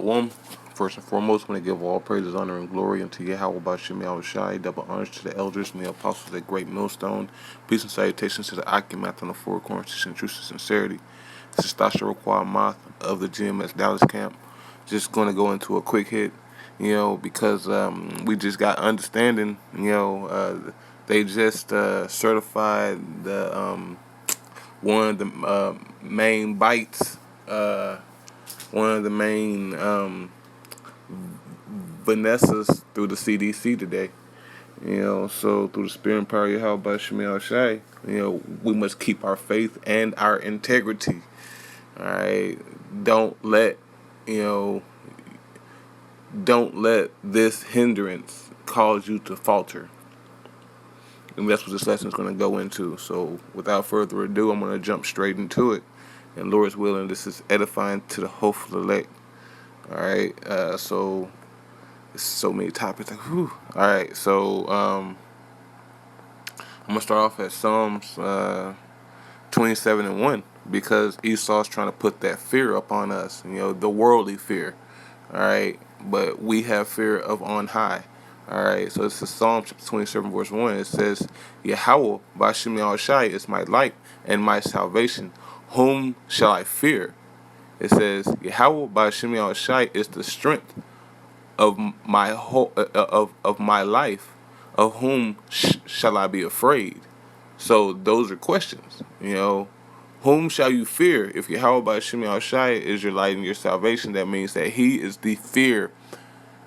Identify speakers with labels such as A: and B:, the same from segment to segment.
A: One, first and foremost, I want to give all praises, honor, and glory unto Yahweh Bashim Yahushai. Double honors to the elders and the apostles of the great millstone. Peace and salutations to the cometh on the four corners, and truth and sincerity. This is Tasha Moth of the GMS Dallas camp. Just going to go into a quick hit, because we just got understanding. They just certified the one of the main bites. One of the main Vanessas through the CDC today. So through the spirit and power of Yahweh Shemi Shai, we must keep our faith and our integrity. Alright. You know, don't let this hindrance cause you to falter. And that's what this lesson is going to go into. So without further ado, I'm going to jump straight into it. And Lord's willing, this is edifying to the hopeful elect. Alright, so many topics. Like, whew. All right, so I'm gonna start off at Psalms 27:1 because Esau's trying to put that fear up on us. The worldly fear. All right, but we have fear of on high. All right, so this is Psalm chapter 27 verse 1. It says, Yahweh Bashim Yahushai is my light and my salvation. Whom shall I fear? It says, Yahweh Bashim Yahushai is the strength of my of my life. Of whom shall I be afraid? So those are questions. Whom shall you fear? If Yahweh by Shemi Shai is your light and your salvation, that means that He is the fear.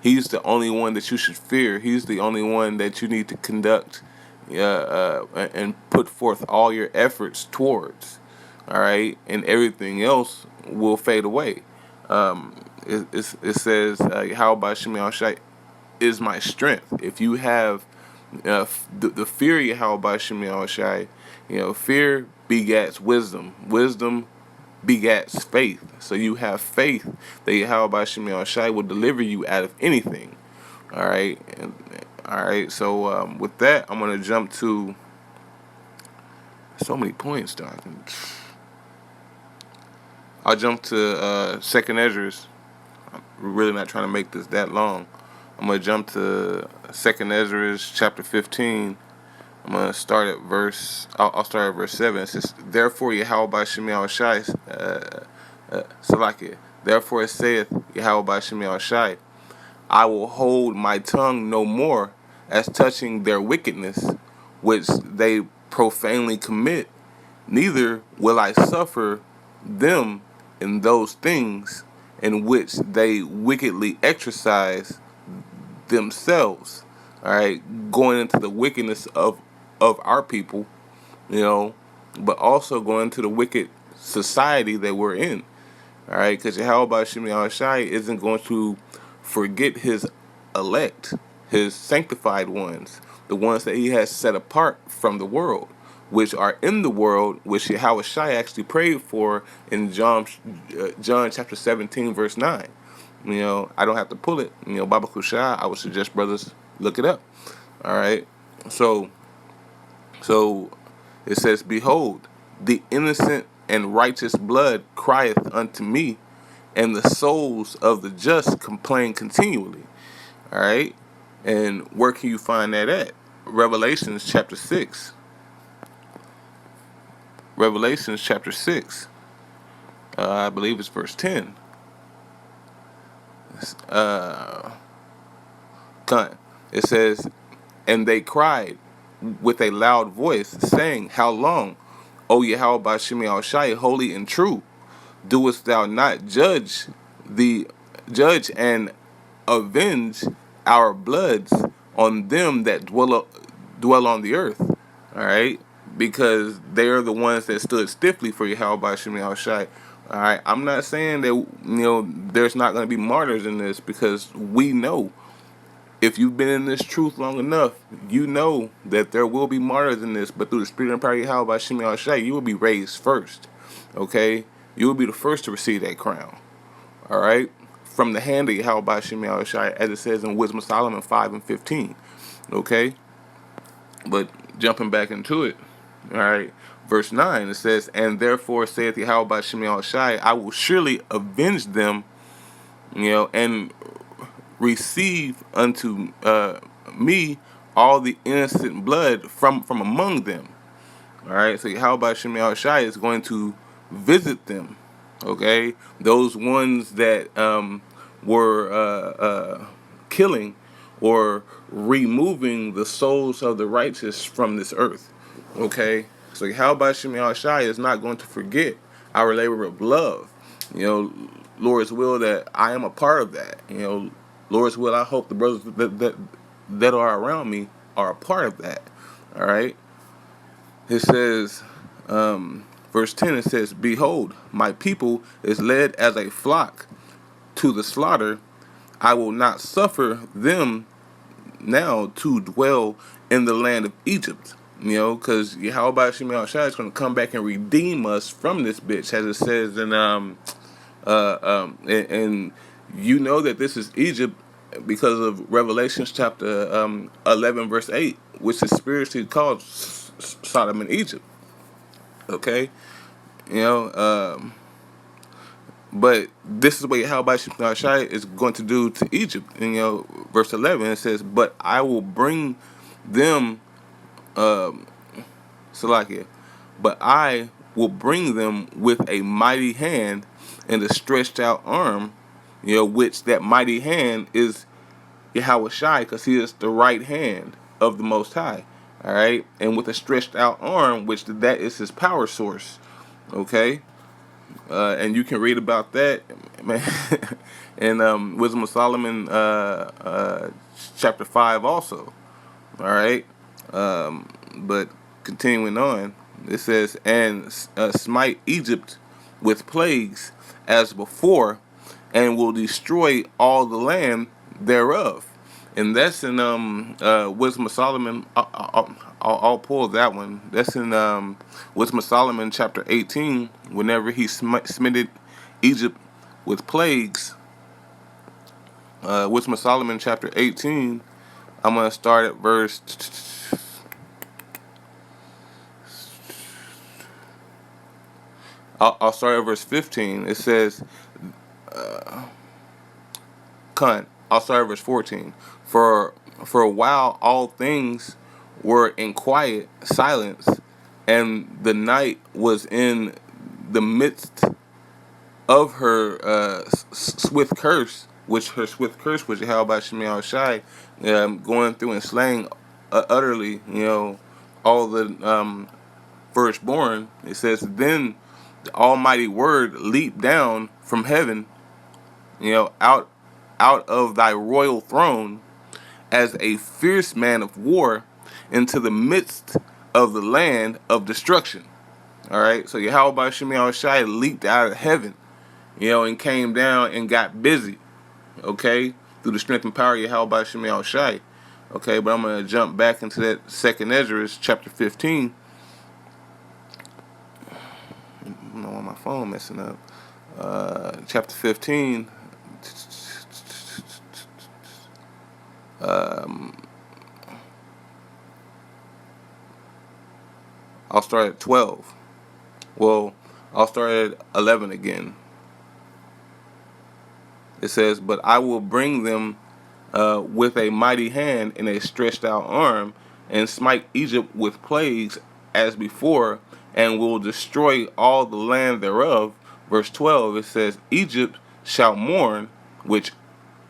A: He's the only one that you should fear. He's the only one that you need to conduct and put forth all your efforts towards. All right, and everything else will fade away. It says, how about Shemi Shai is my strength. If you have the fear of Yahweh Shemi Shai, fear begats wisdom. Wisdom begats faith. So you have faith that Yahweh Shemi Shai will deliver you out of anything. All right, So with that, I'm gonna jump to so many points, dog. I'll jump to Second Ezra's. I'm really not trying to make this that long. I'm going to jump to Second Ezra's chapter 15. I'm going to start at I'll start at verse 7. It says, Therefore Yahweh by Shemi Shai, Salakia. Therefore it saith Yahweh by Shemi Shai, I will hold my tongue no more as touching their wickedness, which they profanely commit, neither will I suffer them in those things in which they wickedly exercise themselves. All right, going into the wickedness of our people, but also going into the wicked society that we're in. All right, because Yahweh Shemi Shai isn't going to forget His elect, His sanctified ones, the ones that He has set apart from the world, which are in the world, which Yahweh Shai actually prayed for in John chapter 17, verse 9. I don't have to pull it. Baba Kushai, I would suggest brothers look it up. All right. So it says, Behold, the innocent and righteous blood crieth unto me, and the souls of the just complain continually. All right. And where can you find that at? Revelations chapter 6. Revelations chapter 6. I believe it's verse 10. It says, And they cried with a loud voice, saying, How long, O Yahweh Bashimi Shai, holy and true, doest thou not judge and avenge our bloods on them that dwell on the earth? All right, because they are the ones that stood stiffly for Yahweh Bashimi Shai. All right, I'm not saying that there's not going to be martyrs in this, because we know, if you've been in this truth long enough, you know that there will be martyrs in this, but through the spirit and power of Yahweh by Shemi Shai, you will be raised first. Okay? You will be the first to receive that crown. Alright? From the hand of Yahweh by Shemi Shai, as it says in Wisdom of Solomon 5 and 15. Okay? But jumping back into it, alright, verse 9, it says, And therefore saith Yahweh by Shemi Shai, I will surely avenge them and receive unto me all the innocent blood from among them. All right, so how about Shemi Shai is going to visit them? Okay, those ones that were killing or removing the souls of the righteous from this earth. Okay, so how about Shemi Shai is not going to forget our labor of love. Lord's will that I am a part of that. Lord's will, I hope the brothers that are around me are a part of that. All right. It says, verse 10, it says, "Behold, my people is led as a flock to the slaughter. I will not suffer them now to dwell in the land of Egypt." Because Yahweh Shemi Shai is going to come back and redeem us from this bitch, as it says in and you know that this is Egypt because of Revelations chapter 11 verse 8, which is spiritually called Sodom and Egypt. Okay, you know, but this is what Yahweh Shai is going to do to Egypt. And, verse 11 it says, "But I will bring them, Salakia, but I will bring them with a mighty hand and a stretched out arm, which that mighty hand is Yahweh Shai, because he is the right hand of the Most High. All right, and with a stretched out arm, which that is his power source. Okay, and you can read about that, man, in Wisdom of Solomon, chapter 5, also. All right, but continuing on, it says, "And smite Egypt with plagues as before, and will destroy all the land thereof." And that's in Wisdom of Solomon. I'll pull that one. That's in Wisdom of Solomon chapter 18. Whenever he smited Egypt with plagues, Wisdom of Solomon chapter 18. I'm gonna start at verse. I'll start at verse 15. It says, I'll start at verse 14. For a while all things were in quiet silence, and the night was in the midst of her swift curse, which her swift curse was held by Shemi Shai, going through and slaying utterly, all the firstborn. It says, "Then the Almighty Word leaped down from heaven, out of thy royal throne, as a fierce man of war, into the midst of the land of destruction." All right, so Yahweh Shemi Shai leaped out of heaven, and came down and got busy. Okay, through the strength and power of Yahweh Shemi Shai. Okay, but I'm gonna jump back into that second Ezra, chapter 15. I don't know why my phone messing up. Chapter 15. I'll start at 12. Well, I'll start at 11 again. It says, "But I will bring them with a mighty hand and a stretched out arm, and smite Egypt with plagues as before, and will destroy all the land thereof." Verse 12, it says, "Egypt shall mourn, which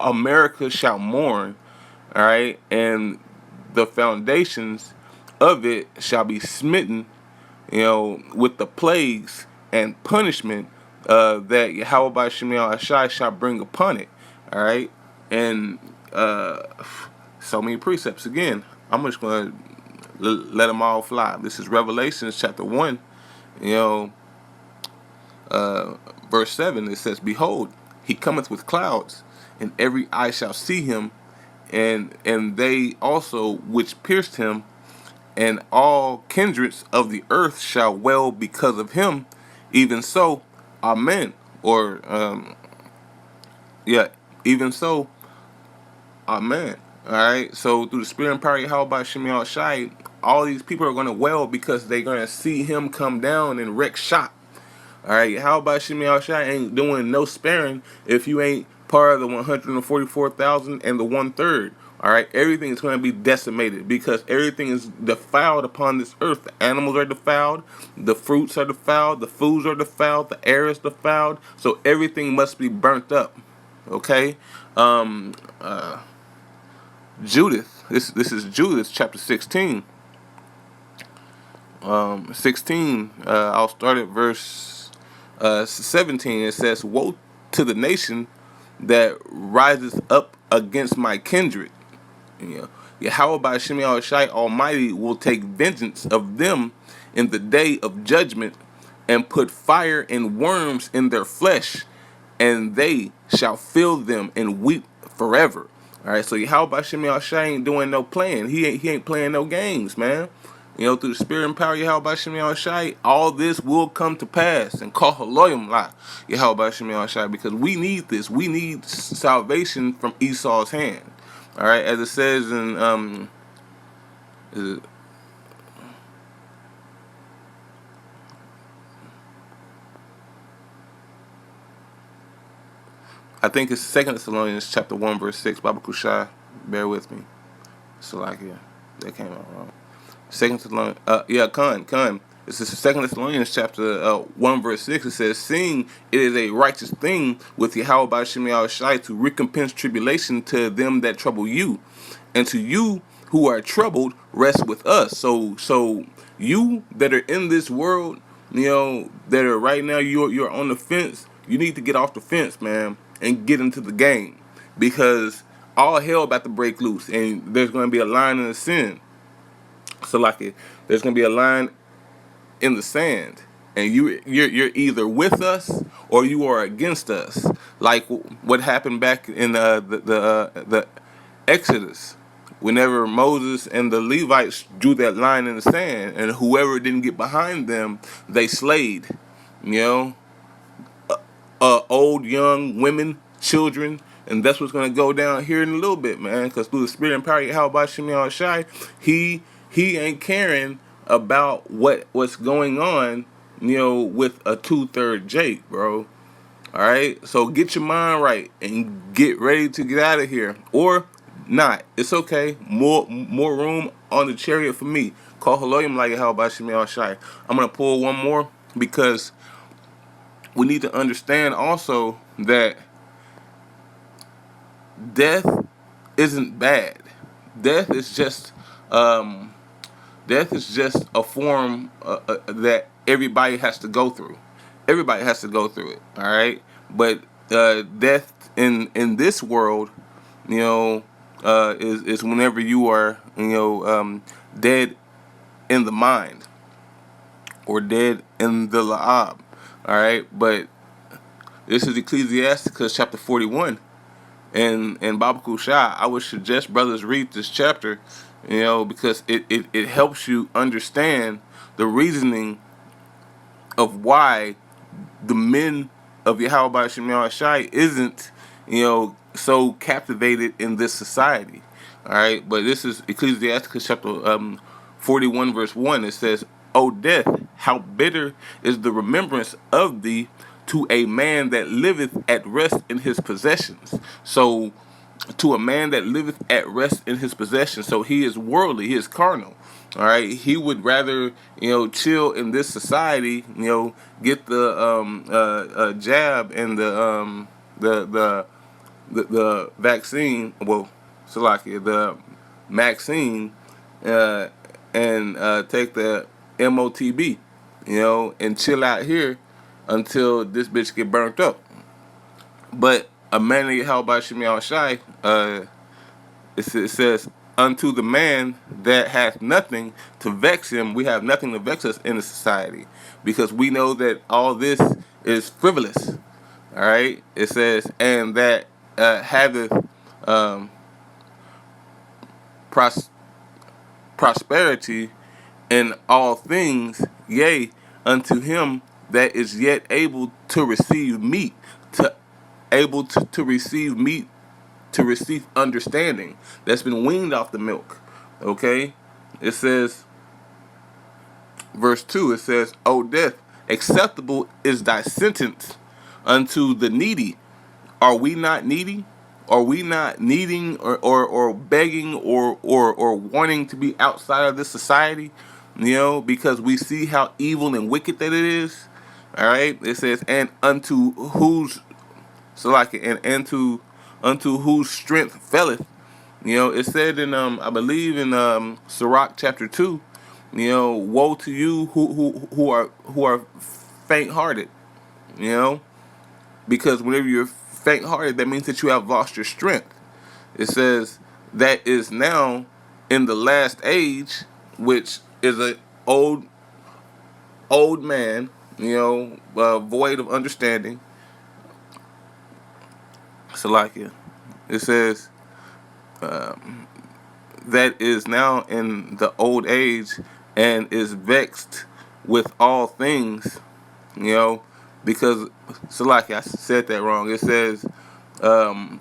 A: America shall mourn," all right, "and the foundations of it shall be smitten, with the plagues and punishment that Yahweh Shemi Shai shall bring upon it." All right, and so many precepts. Again, I'm just going to let them all fly. This is Revelation chapter 1, verse 7. It says, "Behold, he cometh with clouds, and every eye shall see him, and they also which pierced him, and all kindreds of the earth shall wail because of him. Even so, Amen." Or even so, Amen. All right. So through the spirit and power of Yahweh Shemi Shai, all these people are going to wail because they're going to see him come down and wreck shop. All right. Yahweh Shemi Shai ain't doing no sparing if you ain't part of the 144,000 and the 1/3. All right, everything is going to be decimated because everything is defiled upon this earth. The animals are defiled, the fruits are defiled, the foods are defiled, the air is defiled. So everything must be burnt up. Okay, um, Judith. This is Judith chapter 16. 16. I'll start at verse 17. It says, "Woe to the nation that rises up against my kindred. You know, Yahweh by Shemi Shai Almighty will take vengeance of them in the day of judgment, and put fire and worms in their flesh, and they shall fill them and weep forever." All right, so Yahweh by Shemi Shai ain't doing no playing. He ain't playing no games, man. Through the spirit and power of Yahweh by Shemi Shai, all this will come to pass. And call Haloyim La Yahweh by Shemi Shai, because we need this. We need salvation from Esau's hand. All right, as it says in is it, I think it's 2 Thessalonians chapter 1 verse 6. Baba Kushai, bear with me. Salakia, that came out wrong. 2 Thessalonians, Khan. This is 2 Thessalonians chapter 1 verse 6. It says, "Seeing it is a righteous thing with Yahweh by Shemi Shai to recompense tribulation to them that trouble you, and to you who are troubled, rest with us." So you that are in this world, that are right now, you're on the fence. You need to get off the fence, man, and get into the game, because all hell about to break loose, and there's going to be a line in the sand. So there's going to be a line in the sand, and you're either with us or you are against us. Like what happened back in the Exodus, whenever Moses and the Levites drew that line in the sand, and whoever didn't get behind them, they slayed. You know, old, young, women, children, and that's what's going to go down here in a little bit, man. Because through the spirit and power of Yahweh Shemi Shai, he ain't caring about what's going on, with a 2/3 Jake, bro. All right, so get your mind right and get ready to get out of here, or not. It's okay. More room on the chariot for me. Call Haloyim like Yahweh Shemi Shai. I'm gonna pull one more because we need to understand also that death isn't bad. Death is just a form that everybody has to go through. Everybody has to go through it. All right, but death in this world, is whenever you are dead in the mind or dead in the la'ab. All right, but this is Ecclesiasticus chapter 41. And Baba Kushai, I would suggest brothers read this chapter, because it helps you understand the reasoning of why the men of Yahweh Shemi Shai isn't, so captivated in this society. All right, but this is Ecclesiasticus chapter 41 verse 1. It says, "O death, how bitter is the remembrance of thee to a man that liveth at rest in his possessions." So to a man that liveth at rest in his possessions, so he is worldly, he is carnal. All right, he would rather chill in this society, get the jab and the vaccine, well, Salakia, the Maxine, and take the MOTB, and chill out here until this bitch get burnt up. But a man that held by Shemi Shai, it says, "Unto the man that hath nothing to vex him, we have nothing to vex us in the society, because we know that all this is frivolous." All right, it says, "And that haveth prosperity in all things, yea, unto him that is yet able to receive meat, to receive meat, to receive understanding that's been weaned off the milk." Okay, it says, verse 2, it says, "O death, acceptable is thy sentence unto the needy. are we not needy? Are we not needing or begging or wanting to be outside of this society? Because we see how evil and wicked that it is. All right, it says, and unto whose so like and unto whose strength faileth. It said in I believe in Sirach chapter 2. Woe to you who are faint hearted. You know, because whenever you're faint hearted, that means that you have lost your strength. It says that is now in the last age, which is a old man, void of understanding. Salakia. It says that is now in the old age and is vexed with all things, because Salakia, I said that wrong. It says that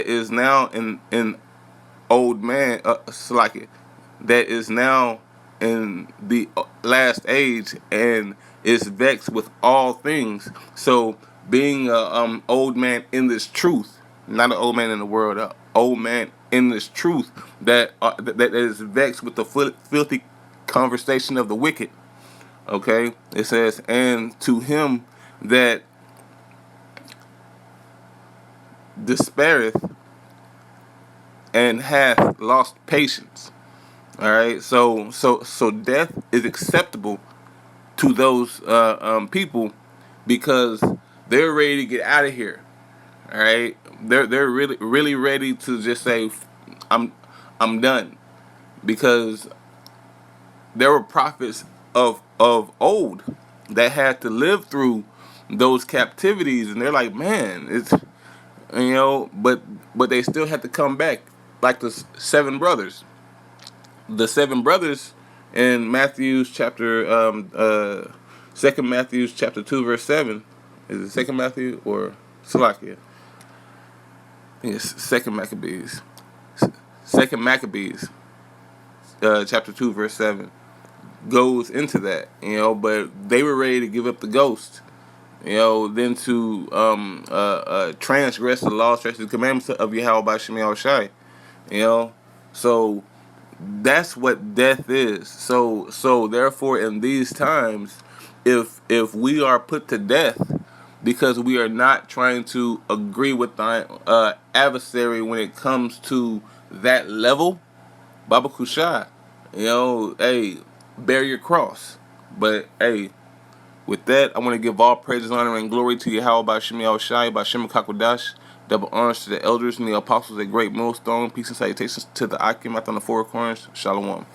A: is now in old man, Salakia, that is now in the last age and is vexed with all things. So being a old man in this truth, not an old man in the world, an old man in this truth that is vexed with the filthy conversation of the wicked. Okay, it says, and to him that despaireth and hath lost patience. All right, so death is acceptable to those people because they're ready to get out of here. All right, they're really ready to just say, I'm done, because there were prophets of old that had to live through those captivities, and they're like, man, it's but they still had to come back, like the seven brothers. The seven brothers in Matthew's chapter, second Matthew's chapter 2 verse 7. Is it second Matthew or Salakia? I think it's second Maccabees. Second Maccabees, chapter 2 verse 7 goes into that, but they were ready to give up the ghost, then to transgress the laws, transgress the commandments of Yahweh by Shemi Shai, so that's what death is. So therefore, in these times, if we are put to death because we are not trying to agree with the adversary when it comes to that level, Baba Kushai, hey, bear your cross. But hey, with that, I want to give all praises, honor, and glory to Yahweh by Shemi Shai, by Shem Kakwadash. Double honors to the elders and the apostles at Great Millstone. Peace and salutations to the Akim out on the four corners. Shalom.